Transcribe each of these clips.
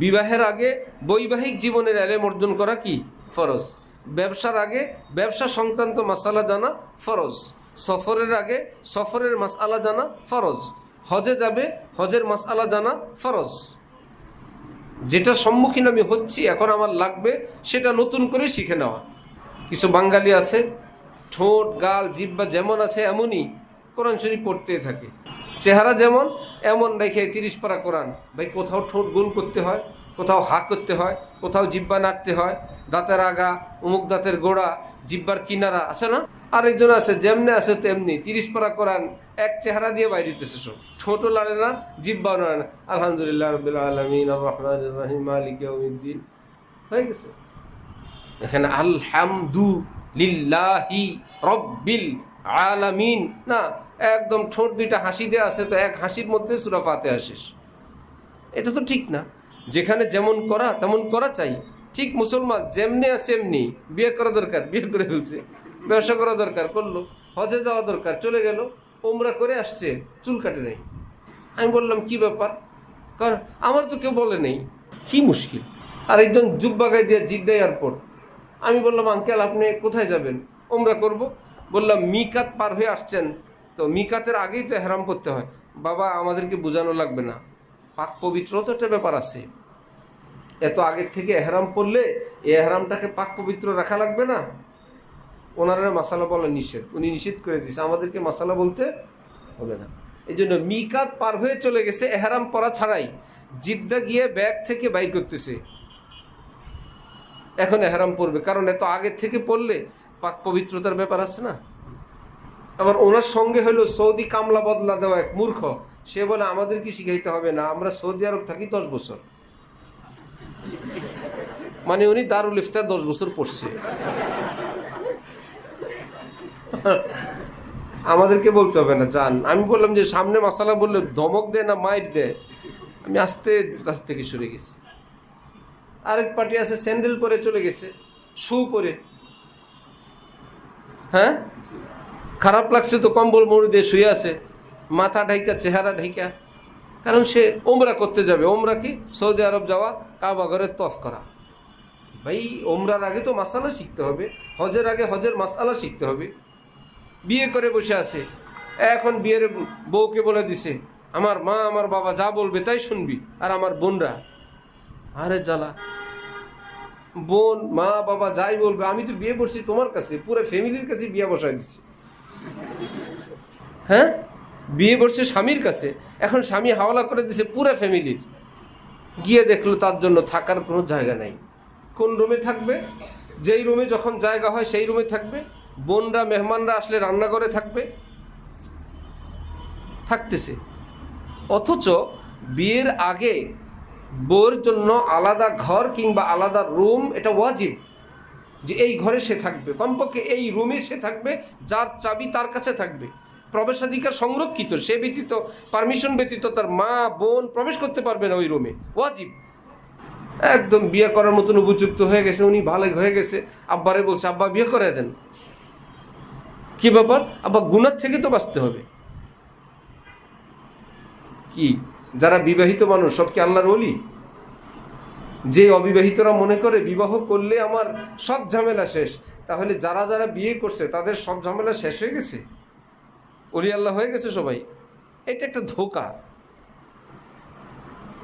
বিবাহের আগে বৈবাহিক জীবনের এলেম অর্জন করা কি ফরজ। ব্যবসার আগে ব্যবসা সংক্রান্ত মাসালা জানা ফরজ। সফরের আগে সফরের মাসআলা জানা ফরজ। হজে যাবে হজের মাসআলা জানা ফরজ। যেটা সম্মুখীন আমি হচ্ছি এখন আমার লাগবে সেটা নতুন করে শিখে নেওয়া। কিছু বাঙালি আছে ঠোঁট গাল জিহ্বা যেমন আছে এমনই কোরআন শরীফ পড়তে থাকে, চেহারা যেমন এমন রেখে 30 পারা কোরআন। ভাই কোথাও ঠোঁট গুণ করতে হয়, কোথাও হা করতে হয়, কোথাও জিহ্বা নাড়তে হয়, দাঁতের আগা অমুক দাঁতের গোড়া জিহ্বার কিনারা আছে না। আরেকজন আছে যেমনে আছে তেমনি 30 পারা কোরআন এক চেহারা দিয়ে বাইরে হইতেছে, সব ঠোঁটও লাড়ে না জিহ্বাও নাড়ে না। আলহামদুলিল্লাহ রাব্বিল আলামিন আর রহমানির রহিম মালিকি ইয়াউমিদ্দিন হয়ে গেছে। এখানে আলহামদুলিল্লাহি রব্বিল আলামিন না, একদম ঠোঁট দুইটা হাসি দেয়া আছে তো এক হাসির মধ্যে সূরা ফাতিহা শেষ। এটা তো ঠিক না। যেখানে যেমন করা তেমন করা চাই। ঠিক মুসলমান যেমনি আছে এমনি। বিয়ে করা দরকার বিয়ে করে ফেলছে, ব্যবসা করা দরকার করলো, হজে যাওয়া দরকার চলে গেল, ওমরা করে আসছে চুল কাটে নেই। আমি বললাম কি ব্যাপার, কারণ আমার তো কেউ বলে নেই, কি মুশকিল। আর একজন জুব্বাগাই দিয়ে জিদ্দা এয়ারপোর্ট। আমি বললাম আঙ্কেল আপনি কোথায় যাবেন? ওমরা করব। বললাম মিকাত পার হয়ে আসছেন তো মিকাতের আগেই তো এহরাম করতে হয়। বাবা আমাদেরকে বোঝানো লাগবে না, পাক পবিত্র তো একটা ব্যাপার আছে। এত আগের থেকে এহরাম পড়লে এই এহরামটাকে পাক পবিত্র রাখা লাগবে না? ওনারা মাসালা বলা নিষেধ, উনি নিষেধ করে দিয়েছে, আমাদেরকে মাসালা বলতে হবে না। এই জন্য মিকাত পার হয়ে চলে গেছে এহরাম পরা ছাড়াই, জিদ্দা গিয়ে ব্যাগ থেকে বাইর করতেছে এখন এহরাম পড়বে, কারণ এত আগের থেকে পড়লে পাক পবিত্রতার ব্যাপার আছে না। আবার ওনার সঙ্গে হলো সৌদি কামলা বদলা দেওয়া এক মূর্খ, সে বলে আমাদেরকে শিখাইতে হবে না, আমরা সৌদি আরব থাকি 10 বছর। মানে উনি দারুল ইফতার 10 বছর পড়ছে, আমাদেরকে বলতে হবে না যান। আমি বললাম যে সামনে মাসালা বললে ধমক দেয় না মাইর দেয়, আমি আস্তে কাছ থেকে সরে গেছি। আরেক পার্টি আছে স্যান্ডেল পরে চলে গেছে, শু পরে। হ্যাঁ খারাপ লাগছে তো কম্বল মুড়ি দিয়ে শুয়ে আছে, মাথা ঢাইকা চেহারা ঢাইকা, কারণ সে ওমরা করতে যাবে। ওমরা কি সৌদি আরব যাওয়া, কাবা ঘরে তফ করা। ভাই ওমরার আগে তো মাসালা শিখতে হবে, হজের আগে হজের মাসালা শিখতে হবে। বিয়ে করে বসে আছে, এখন বিয়ের বউকে বলে দিছে আমার মা আমার বাবা যা বলবে তাই শুনবি, আর আমার বোনরা, আরে জ্বালা। বোন মা বাবা যাই বলবে, আমি তো বিয়ে করছি তোমার কাছে, পুরো ফ্যামিলির কাছে বিয়ে বসাই দিচ্ছি। হ্যাঁ বিয়ে করছে স্বামীর কাছে, এখন স্বামী হাওলা করে দিছে পুরো ফ্যামিলির। গিয়ে দেখলো তার জন্য থাকার কোনো জায়গা নাই। কোন রুমে থাকবে? যেই রুমে যখন জায়গা হয় সেই রুমে থাকবে। বোনরা মেহমানরা আসলে রান্নাঘরে থাকবে, থাকতেছে। অথচ বিয়ের আগে বউর জন্য আলাদা ঘর কিংবা আলাদা রুম এটা ওয়াজিব, যে এই ঘরে সে থাকবে, কমপক্ষে এই রুমে সে থাকবে, যার চাবি তার কাছে থাকবে, প্রবেশাধিকার সংরক্ষিত, সে ব্যতীত পারমিশন ব্যতীত তার মা বোন প্রবেশ করতে পারবে না ওই রুমে, ওয়াজিব। একদম বিয়ে করার মতন উপযুক্ত হয়ে গেছে, উনি ভালো হয়ে গেছে। আব্বারে বলছে আব্বা বিয়ে করে দেন। কি ব্যাপার? আব্বা গুনাহ থেকে তো বাঁচতে হবে। কি যারা বিবাহিত মানুষ সব কি আল্লাহর ওলি? যে অবিবাহিতরা মনে করে বিবাহ করলে আমার সব ঝামেলা শেষ, তাহলে যারা যারা বিয়ে করছে তাদের সব ঝামেলা শেষ হয়ে গেছে, ওলি আল্লাহ হয়ে গেছে সবাই। এটা একটা ধোঁকা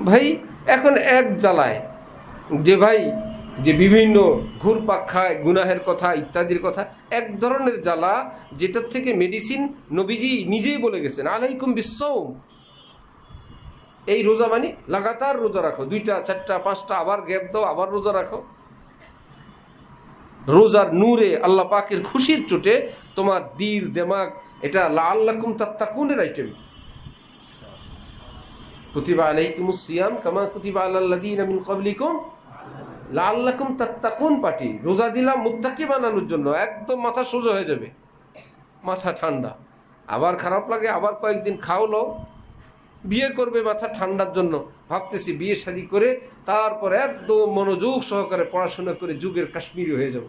ভাই। এখন এক জ্বালায় যে ভাই যে বিভিন্ন ঘুরপাক খায় গুনাহের কথা ইত্যাদির কথা, এক ধরনের জ্বালা যেটার থেকে মেডিসিন নবীজি নিজেই বলে গেছেন আলাইকুম বিসসাওম। এই রোজা মানে লাগাতার রোজা রাখো, 2টা 4টা 5টা, আবার গ্যাপ দাও, আবার রোজা রাখো। রোজার নূরে আল্লাহ পাকের খুশির চোটে তোমার দিল দেমাগ এটা লাআল্লাকুম তাত্তাকুনের আইটেম। কুতিবা আলাইকুমুস সিয়াম কামা কুতিবা আলাল্লাযীনা মিন ক্বাবলিকুম লাআল্লাকুম তাত্তাকুন পার্টি। রোজা দিলাম মুত্তাকি বানানোর জন্য, একদম মাথা সোজা হয়ে যাবে, মাথা ঠান্ডা। আবার খারাপ লাগে, আবার কয়েকদিন খাওয়ালো। বিয়ে করবে মাথা ঠান্ডার জন্য, ভাবতেছি বিয়ে শাদী করে তারপর একদম মনোযোগ সহকারে পড়াশোনা করে যুগের কাশ্মীরি হয়ে যাব।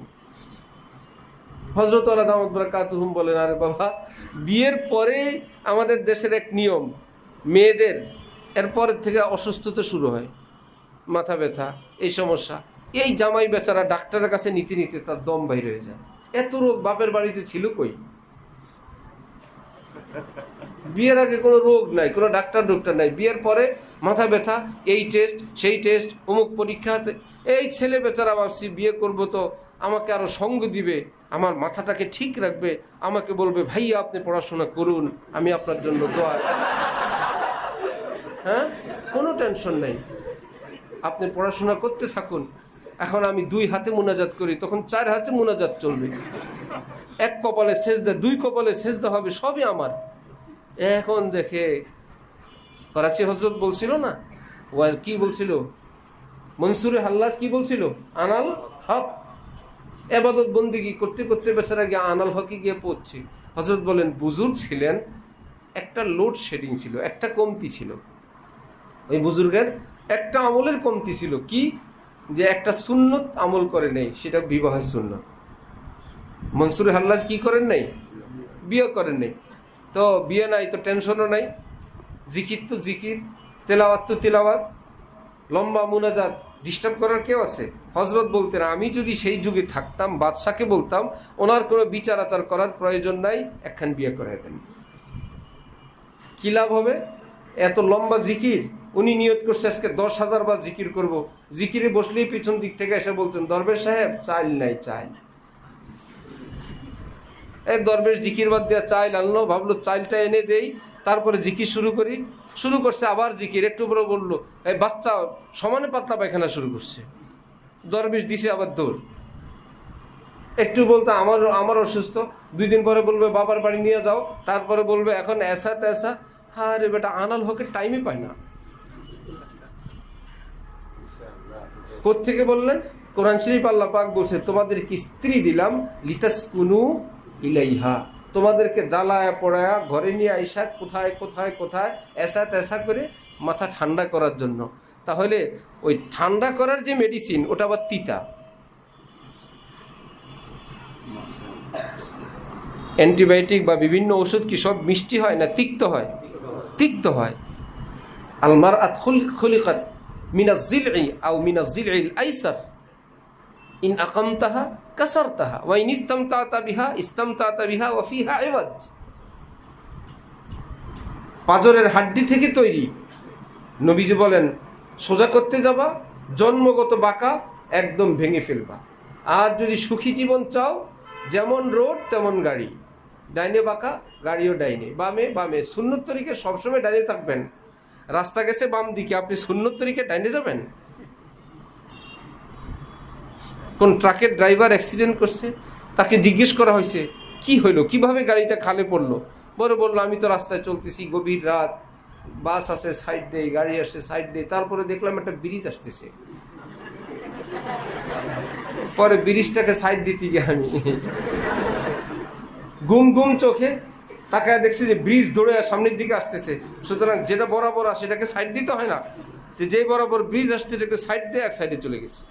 হযরত আলা দামাত বারাকাতুহুম বলেন আরে বাবা, বিয়ের পরে আমাদের দেশের এক নিয়ম, মেয়েদের এরপরের থেকে অসুস্থতা শুরু হয়। মাথা ব্যথা, এই সমস্যা। এই জামাই বেচারা ডাক্তারের কাছে নিতে নিতে তার দম বাইর হয়ে যায়। এত রোগ বাপের বাড়িতে ছিল কই? বিয়ের আগে কোনো রোগ নাই, কোনো ডাক্তার নাই। বিয়ের পরে মাথা ব্যথা, এই টেস্ট সেই টেস্ট, অমুক পরীক্ষা। এই ছেলে বেচারা ভাবছি বিয়ে করব তো আমাকে আরো সঙ্গ দিবে, আমার মাথাটাকে ঠিক রাখবে, আমাকে বলবে ভাইয়া আপনি পড়াশোনা করুন, আমি আপনার জন্য দোয়া। হ্যাঁ, কোনো টেনশন নেই, আপনি পড়াশোনা করতে থাকুন। এখন আমি 2 হাতে মুনাজাত করি, তখন 4 হাতে মুনাজাত চলবে। 1 কপালে সেজদা, 2 কপালে সেজদা হবে, সবই আমার। এখন দেখে করাচি হজরত বলছিল না, কি বলছিল, মনসুরে হাল্লাজ কি বলছিল, আনাল হক। এবাদত বন্দিগি করতে করতে বেচারা গিয়ে আনাল হকে গিয়ে পড়ছে। হজরত বলেন বুজুর্গ ছিলেন, একটা লোড শেডিং ছিল, একটা কমতি ছিল। ওই বুজুর্গের একটা আমলের কমতি ছিল, কি, যে একটা সুন্নত আমল করে নেই, সেটা বিবাহের সুন্নত। মনসুরে হাল্লাজ কি করেন নাই, বিয়ে করেন নাই। তো বিয়ে নাই তো টেনশনও নাই, জিকির তো জিকির, তেলাওয়াত তো তেলাওয়াত, লম্বা মুনাজাত, ডিস্টার্ব করার কেউ আছে? হজরত বলতেন আমি যদি সেই যুগে থাকতাম বাদশাকে বলতাম ওনার কোনো বিচার আচার করার প্রয়োজন নাই, একখান বিয়ে করে দেন। কি লাভ হবে? এত লম্বা জিকির, উনি নিয়ত করছে আজকে 10,000 বার জিকির করব। জিকিরে বসলেই পিছন দিক থেকে এসে বলতেন দরবেশ সাহেব চাইল নাই, চাইল। এই দরবেশ জিকির বাদ দেওয়া চাইল আনলো, ভাবলো চাইলটা এনে দেই, তারপরে জিকির শুরু করছে আবার জিকির। একটু পরে বললো এই বাচ্চা সমানে পাতলা পায়খানা শুরু করছে, দরবেশ দিছে আবার দৌড়। একটু বলতো আমার অসুস্থ, 2 দিন পরে বলবে বাবার বাড়ি নিয়ে যাও, তারপরে বলবে এখন এসা তেসা। হ্যাঁ রে বেটা, আনাল হকের টাইমই পায় না। কোত্থেকে বললেন? কোরআন শরীফ আল্লাহ পাক বলছে তোমাদেরকে স্ত্রী দিলাম লিতাসকুনু ইলাইহা, তোমাদেরকে জ্বালায়া পড়ায়া ঘরে নিয়ে আইসা কোথায় কোথায় কোথায় এসা তেসা করে মাথা ঠান্ডা করার জন্য। তাহলে ওই ঠান্ডা করার যে মেডিসিন ওটা আবার তিতা। অ্যান্টিবায়োটিক বা বিভিন্ন ওষুধ কি সব মিষ্টি হয় না তিক্ত হয়? তিক্ত হয়। আলমার খুলিকাত মিনাজ জিলই আও মিনাজ জিলইল আইসার ইন আকামতাহা কাসারতাহা ওয়া ইন ইসতামতাতা বিহা ওয়া ফিহা ইওয়াজ। পাজরের হাড্ডি থেকে তৈরি। নবীজি বলেন সোজা করতে যাবা, জন্মগত বাঁকা একদম ভেঙে ফেলবা। আর যদি সুখী জীবন চাও, যেমন রোড তেমন গাড়ি, ডাইনে বাঁকা গাড়িও ডাইনে, বামে বামে। সুন্নত তরিকে সবসময় ডাইনে থাকবেন। রাস্তা গেছে বাম দিকে, আপনি সুন্নত তরিকে ডাইনে যাবেন? কোন ট্রাকের ড্রাইভার অ্যাক্সিডেন্ট করছে, তাকে জিজ্ঞেস করা হয়েছে কি হইলো, কিভাবে গাড়িটা খালে পড়লো? বললো আমি তো রাস্তায় চলতেছি, গভীর রাত, বাস আছে সাইড দিয়ে, গাড়ি আসছে সাইড দিয়ে, তারপরে দেখলাম একটা ব্রিজ আসতেছে, পরে ব্রিজটাকে সাইড দিতে গিয়ে আমি গুম গুম চোখে তাকায় দেখছি যে ব্রিজ দৌড়ে সামনের দিকে আসতেছে। সুতরাং যেটা বরাবর আসে সেটাকে সাইড দিতে হয় না, যে বরাবর ব্রিজ আসতে এটাকে সাইড দিয়ে এক সাইডে চলে গেছে,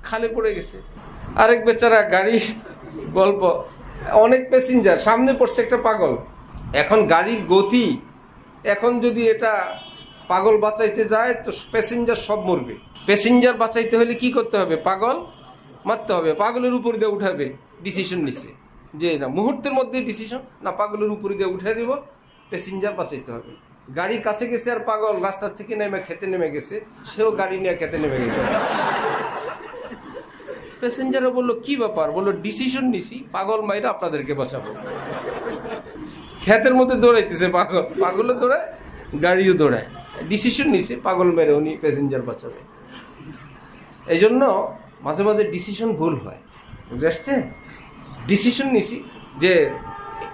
খালে পড়ে গেছে। আরেক বেচারা গাড়ি গল্প, অনেক প্যাসেঞ্জার, সামনে পড়ছে একটা পাগল। এখন গাড়ির গতি, এখন যদি এটা পাগল বাঁচাইতে যায় তো প্যাসেঞ্জার সব মরবে। প্যাসেঞ্জার বাঁচাইতে হলে কি করতে হবে? পাগল মারতে হবে, পাগলের উপর দিয়ে উঠাবে। ডিসিশন নিছে যে না, মুহূর্তের মধ্যে ডিসিশন, না পাগলের উপর দিয়ে উঠে দিব, প্যাসেঞ্জার বাঁচাইতে হবে। গাড়ির কাছে গেছে আর পাগল রাস্তার থেকে নেমে খেতে নেমে গেছে, সেও গাড়ি নিয়ে খেতে নেমে গেছে। প্যাসেঞ্জারও বললো কি ব্যাপার? বললো ডিসিশন নিছি, পাগল মাইরা আপনাদেরকে বাঁচাবো। ক্ষেতের মধ্যে দৌড়াইতেছে পাগল, পাগলও দৌড়ায় গাড়িও দৌড়ায়, ডিসিশন নিছে পাগল মেরে উনি প্যাসেঞ্জার বাঁচাবে। এই জন্য মাঝে মাঝে ডিসিশন ভুল হয়, বুঝে আসছে? ডিসিশন নিছি যে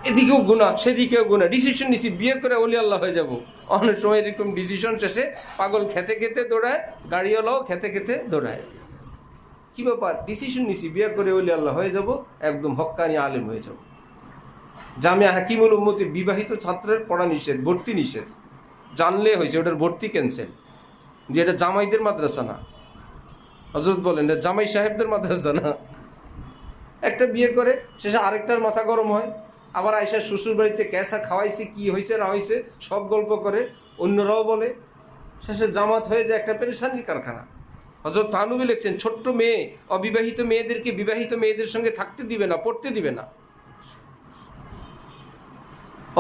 এদিকেও গুনাহ সেদিকেও গুনাহ, ডিসিশন নিছি বিয়ে করে ওলি আল্লাহ হয়ে যাব। অনেক সময় এরকম ডিসিশন শেষে পাগল খেতে খেতে দৌড়ায়, গাড়িওয়ালাও খেতে খেতে দৌড়ায়। কি ব্যাপার? ডিসিশন নিছি বিয়ে করে ওলি আল্লাহ হয়ে যাব, একদম হক্কানি আলেম হয়ে যাব। জামিয়া হাকিমুল উম্মতে বিবাহিত ছাত্রের পড়া নিষেধ, ভর্তি নিষেধ। জানলে হয়েছে ওটার ভর্তি ক্যান্সেল, যে এটা জামাইদের মাদ্রাসা না। হযরত বলেন এটা জামাই সাহেবদের মাদ্রাসা না। একটা বিয়ে করে শেষে আরেকটার মাথা গরম হয়, আবার আয়েশা শ্বশুর বাড়িতে ক্যাসা খাওয়াইছে, কি হয়েছে না হয়েছে সব গল্প করে, অন্যরাও বলে। শেষে জামাত হয়ে যায় একটা পেরেশানির কারখানা। হযরত থানবী লিখছেন, ছোট্ট মেয়ে অবিবাহিত মেয়েদেরকে বিবাহিত মেয়েদের সঙ্গে থাকতে দিবে না, পড়তে দিবে না।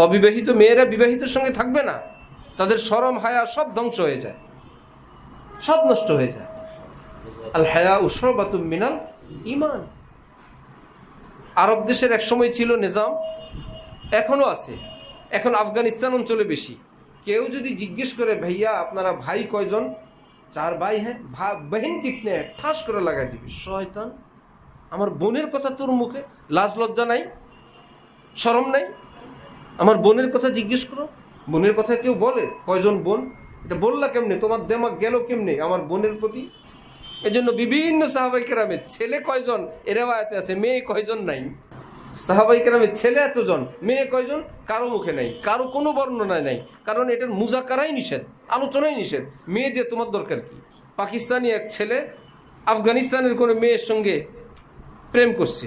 অবিবাহিত মেয়েরা বিবাহিতের সঙ্গে থাকবে না, তাদের শরম হায়া সব ধ্বংস হয়ে যায়, সব নষ্ট হয়ে যায়। আল হায়া উশরাবাতুম মিনাল ঈমান। আরব দেশের এক সময় ছিল নিজাম, এখনো আছে, এখন আফগানিস্তান অঞ্চলে বেশি। কেউ যদি জিজ্ঞেস করে, ভাইয়া আপনারা ভাই কয়জন? 4 ভাই। হ্যাঁ। বহন কিতনে? ঠাস করে লাগাই দিবি, শয়তান, আমার বোনের কথা তোর মুখে লাজ লজ্জা নাই, শরম নাই? আমার বোনের কথা জিজ্ঞেস করো। বোনের কথা কেউ বলে? কয়জন বোন? এটা বললা কেমনে? তোমার দেমাগ গেল কেমনে আমার বোনের প্রতি? এই জন্য বিভিন্ন সাহাবাই কেরামের ছেলে কয়জন এ রিওয়ায়াতে আছে, মেয়ে কয়জন নাই। সাহাবাই কেরামের ছেলে এতজন, মেয়ে কয়জন কারো মুখে নাই, কারো কোনো বর্ণনায় নাই, কারণ এটার মুজাকারাই নিষেধ, আলোচনাই নিষেধ। মেয়ে দিয়ে তোমার দরকার কি? পাকিস্তানি এক ছেলে আফগানিস্তানের কোনো মেয়ের সঙ্গে প্রেম করছে,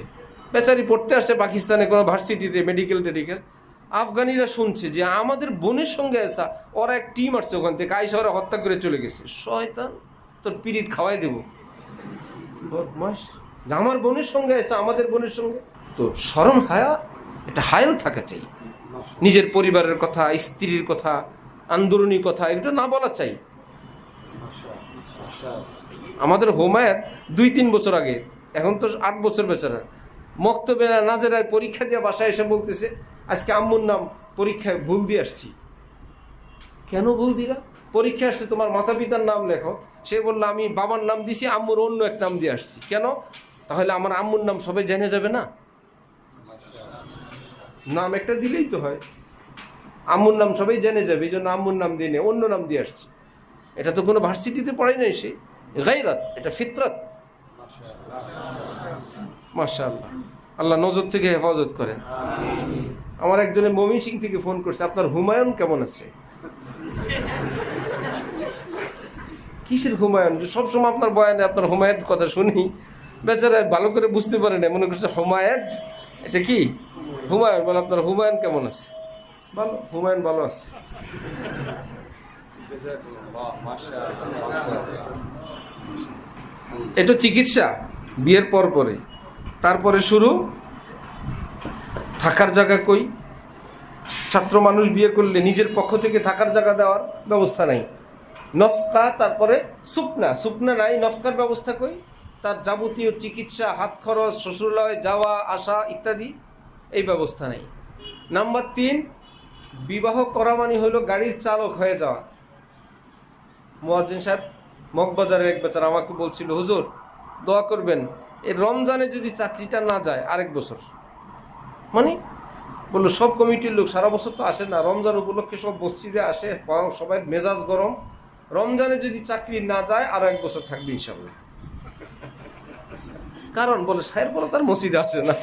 বেচারি পড়তে আসছে পাকিস্তানে কোনো ভার্সিটিতে, মেডিকেল টেডিকেল। আফগানিরা শুনছে যে আমাদের বোনের সঙ্গে আসা, ওরা এক টিম আসছে ওখান থেকে, আইসা ওরা হত্যা করে চলে গেছে। শয়তান, তোর পিরিত খাওয়াই দেবো, বদমাস, আমার বোনের সঙ্গে আসা, আমাদের বোনের সঙ্গে। তো শরম হায়া, এটা হায়াল থাকা চাই। নিজের পরিবারের কথা, স্ত্রীর কথা, আন্দোলনী কথা এগুলো না বলা চাই। আমাদের হুমায়ুন 2-3 বছর আগে, এখন তো 8 বছর বেচারা, মক্তবে নাজেরায় পরীক্ষা দিয়ে বাসায় এসে বলতেছে, আজকে আম্মুর নাম পরীক্ষায় ভুল দিয়ে আসছি। কেন ভুল দিলা? পরীক্ষা আসছে তোমার মাতা পিতার নাম লেখো। সে বললো, আমি বাবার নাম দিছি, আম্মুর অন্য এক নাম দিয়ে আসছি। কেন? তাহলে আমার আম্মুর নাম সবাই জেনে যাবে না? নাম একটা দিলেই তো হয়, আম্মুর নাম সবাই জেনে যাবে, এই জন্য আম্মুর নাম দিয়ে নেই, অন্য নাম দিয়ে আসছি। এটা তো কোনো ভার্সিটিতে পড়াই নাই, সে গায়রাত, এটা ফিতরাত। মাশাআল্লাহ, আল্লাহ নজর থেকে হেফাজত করেন। আমার একজনে ময়মনসিংহ থেকে ফোন করছে, আপনার হুমায়ুন কেমন আছে? কিসের হুমায়ুন? সবসময় আপনার বয়ানে আপনার হুমায়ুন কথা শুনি, বেচারা ভালো করে বুঝতে পারে না, মনে করছে হুমায়ুন এটা কি হুমায়ুন। বলে, আপনার হুমায়ুন কেমন আছে? ভালো, হুমায়ুন ভালো আছে। এটা চিকিৎসা বিয়ের পর পরে, তারপরে শুরু থাকার জায়গা কই? ছাত্র মানুষ বিয়ে করলে নিজের পক্ষ থেকে থাকার জায়গা দেওয়ার ব্যবস্থা নাই। নফকা, তারপরে সুপনা নাই, নফকার ব্যবস্থা কই? তার যাবতীয় চিকিৎসা, হাত খরচ, শ্বশুরালয় যাওয়া আসা ইত্যাদি, এই ব্যবস্থা নেই। নাম্বার 3, বিবাহ করা মানে হলো গাড়ির চালক হয়ে যাওয়া। মুয়াজ্জিন সাহেব মগবাজারের এক বেচারা আমাকে বলছিল, হুজুর দোয়া করবেন, এই রমজানে যদি চাকরিটা না যায় আরেক বছর। মানে বললো, সব কমিটির লোক সারা বছর তো আসে না, রমজান উপলক্ষে সব মসজিদে আসে, সবাই মেজাজ গরম, রমজানে যদি চাকরি না যায় আরো 1 বছর থাকবে ইনশাআল্লাহ। কারণ বলে, সাহের পরে তার মসজিদে আসে না,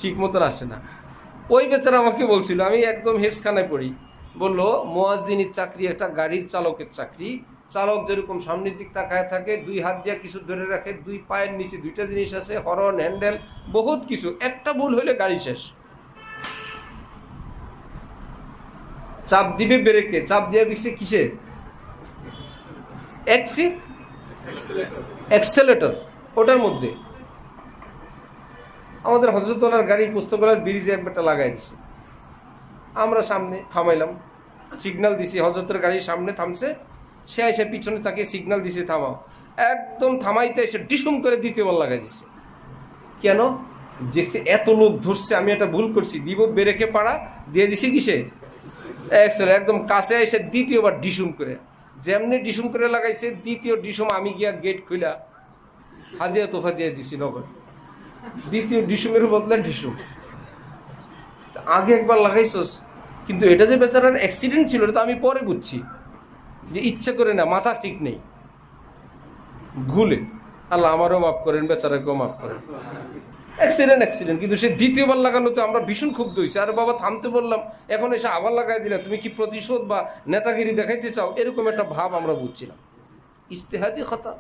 ঠিক মতন আসে না। ওই বেচারা আমাকে বলছিল, আমি একদম হেফসখানায় পড়ি, বললো মুয়াজ্জিনের চাকরি একটা গাড়ির চালকের চাকরি। চালক যেরকম সামনের দিক তাকায় থাকে, 2 হাত দিয়ে কিছু ধরে রাখে, 2 পায়ের নিচে 2টা জিনিস আছে, হরন, হ্যান্ডেল, বহুত কিছু। একটা ভুল হইলে গাড়ি শেষ। চাপ দিবে ব্রেকে, চাপ দিয়ে দিচ্ছে কিসে? এক্সেলেটর, ওটার মধ্যে। আমাদের হযরতওয়ালার গাড়ি পুস্তকালয়ের ব্রিজে একবারটা লাগাই দিছে, আমরা সামনে থামাইলাম, সিগন্যাল দিছি, হযরতের গাড়ির সামনে থামছে, সে এসে পিছনে তাকে সিগন্যাল দিছে থামাও, একদম থামাইতে এসে ডিসুম করে দ্বিতীয়বার লাগাই দিছে। কেন? দেখছে এত লোক ধরছে, আমি একটা ভুল করছি, দিব ব্রেকে পাড়া দিয়ে দিছি কিসে? একদম কাছে এসে দ্বিতীয়বার ডিসুম করে, যেমনি ডিসুম করে লাগাইছে, দ্বিতীয় ডিসুম আমি গিয়া গেট খুলা হাদিয়া তোফা দিয়ে দিছি নগদ। দ্বিতীয় ডিসুমের বদলে ডিসুম। আগে একবার লাগাইছস, কিন্তু এটা যে বেচারার অ্যাক্সিডেন্ট ছিল এটা তো আমি পরে বুঝছি, যে ইচ্ছা করে না, মাথা ঠিক নেই, ভুলে। আল্লাহ আমারও মাফ করেন, বেচারাকেও মাফ করেন। অ্যাক্সিডেন্ট, কিন্তু সে দ্বিতীয়বার লাগানোতে আমরা ভীষণ ক্ষুব্ধ হয়েছি। আরে বাবা থামতে বললাম, এখন এসে আবার লাগাই দিলে, তুমি কি প্রতিশোধ বা নেতাগিরি দেখাইতে চাও? এরকম একটা ভাব আমরা বুঝছিলাম। ইজতিহাদি খাতা,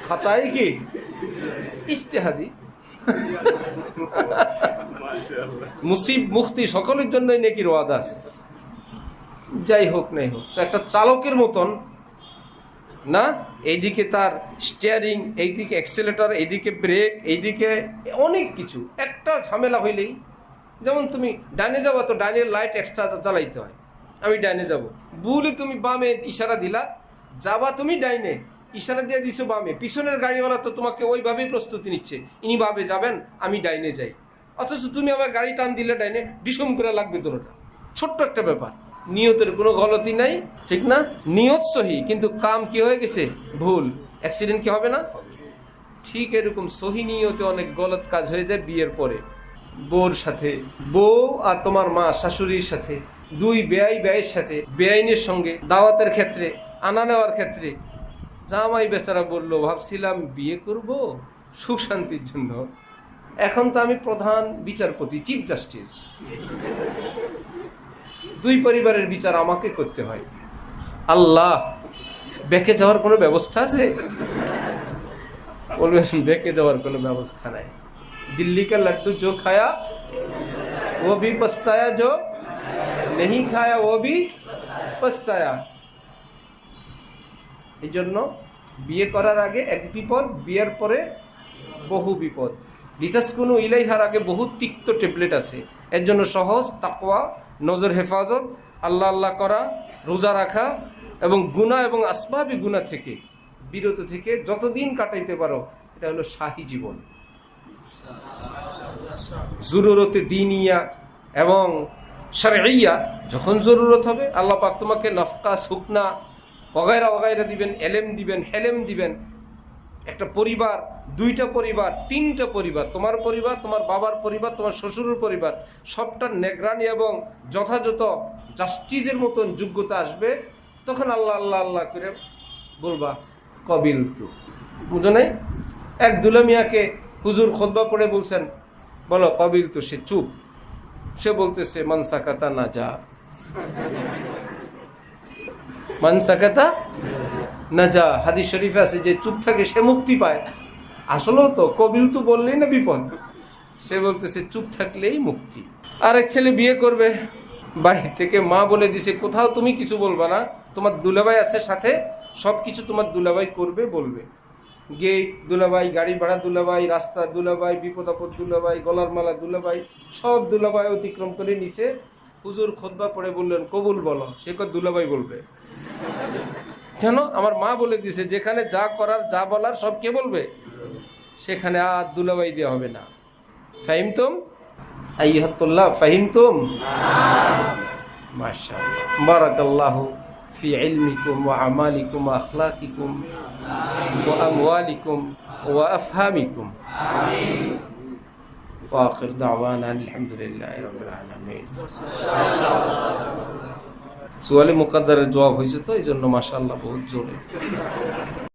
খাতাই কি ইজতিহাদি। মুসিব মুক্তি সকলের জন্যই নেকির ওয়াদা আছে। যাই হোক নাই হোক, তো একটা চালকের মতন না, এইদিকে তার স্টিয়ারিং, এইদিকে অ্যাক্সেলেটর, এইদিকে ব্রেক, এইদিকে অনেক কিছু, একটা ঝামেলা হইলেই, যেমন তুমি ডাইনে যাবো তো ডাইনের লাইট এক্সট্রা জ্বালাইতে হয়, আমি ডাইনে যাব, ভুলে তুমি বামে ইশারা দিলা, যাবা তুমি ডাইনে, ইশারা দিয়ে দিছো বামে, পিছনের গাড়িওয়ালা তো তোমাকে ওইভাবেই প্রস্তুতি নিচ্ছে, ইনি ভাবে যাবেন আমি ডাইনে যাই, অথচ তুমি আবার গাড়ি টান দিলে ডাইনে, ডিসম করে লাগবে তোরটা। ছোট্ট একটা ব্যাপার, নিয়তের কোনো গলতি নাই, ঠিক না? নিয়ত সহি, কিন্তু কাম কি হয়ে গেছে? ভুল। অ্যাক্সিডেন্ট কি হবে না? ঠিক এরকম সহি নিয়তে অনেক গলত কাজ হয়ে যায় বিয়ের পরে। বউর সাথে, বউ আর তোমার মা শাশুড়ির সাথে, দুই বেয়াই ব্যয়ের সাথে, বেআইনের সঙ্গে দাওয়াতের ক্ষেত্রে, আনা নেওয়ার ক্ষেত্রে, জামাই বেচারা বললো ভাবছিলাম বিয়ে করব সুখ শান্তির জন্য, এখন তো আমি প্রধান বিচারপতি, চিফ জাস্টিস, দুই পরিবারের বিচার আমাকে করতে হয়। আল্লাহ, বেঁকে যাওয়ার কোনো ব্যবস্থা আছে? বলবেন বেঁকে যাওয়ার কোনো ব্যবস্থা নাই। দিল্লি কা লাড্ডু जो खाया वो भी पछताया, जो नहीं खाया वो भी पछताया। এই জন্য বিয়ে করার আগে এক বিপদ, বিয়ের পরে বহু বিপদ। লিতাসকুনু ইলাইহার আগে বহু তিক্ত ট্যাবলেট আছে। এর জন্য সহজ তাকওয়া, নজর হেফাজত, আল্লাহ আল্লাহ করা, রোজা রাখা এবং গুনাহ এবং আসবাবি গুনাহ থেকে বিরত থেকে যতদিন কাটাইতে পারো, এটা হলো শাহী জীবন। জরুরতে দিনিয়া এবং শারঈয়া, যখন জরুরত হবে আল্লাহ পাক তোমাকে নফকা, সুকনা, ওগায়রা ওগায়রা দিবেন, এলেম দিবেন, হেলেম দিবেন। একটা পরিবার, দুইটা পরিবার, তিনটা পরিবার, তোমার পরিবার, তোমার বাবার পরিবার, তোমার শ্বশুরের পরিবার, সবটার নেগরানি এবং যথাযথ জাস্টিসের মতন যোগ্যতা আসবে, তখন আল্লাহ আল্লাহ আল্লাহ করে বলবা কবিল তু। বুঝো নাই? এক দুলা মিয়াকে হুজুর খুতবা পড়ে বলছেন, বলো কবিল তু, সে চুপ, সে বলতেছে মান সাকাতা না যা, মান সাকাতা না যা। হাদিস শরীফে আছে যে চুপ থাকে সে মুক্তি পায়। আসলেও তো কবিল তু বললেই না বিপদ, সে বলতেছে চুপ থাকলেই মুক্তি। আরেক ছেলে বিয়ে করবে, বাড়ি থেকে মা বলে দিছে কোথাও তুমি কিছু বলবা না, তোমার দুলাভাই আছে সাথে, সব কিছু তোমার দুলাভাই করবে, বলবে। গেট দুলাভাই, গাড়ি ভাড়া দুলাভাই, রাস্তা দুলাভাই, বিপদ আপদ দুলাভাই, গলার মালা দুলাভাই, সব দুলাভাই অতিক্রম করে নিছে। হুজুর খুতবা পড়ে বললেন কবুল বলো, সে দুলাভাই বলবে। কেন? আমার মা বলে দিছে যেখানে যা করার যা বলার সব কে বলবে, সেখানে আর দুলাভাই দেওয়া হবে না। ফাহিমতুম আইহাতুল্লাহ, ফাহিমতুম? মাশাআল্লাহ, বারাকাল্লাহু ফি ইলমিকুম ওয়া আমালিকুম ওয়া আখলাকিকুম ওয়া আমওয়ালিকুম ওয়া আফহামিকুম। আমিন। ওয়া আখির দাওয়ানা আলহামদুলিল্লাহি রাব্বিল আলামিন। সোয়ালে মুকদ্দারের জবাব হয়েছে তো, এই জন্য মাশাআল্লাহ বহুত জোরে।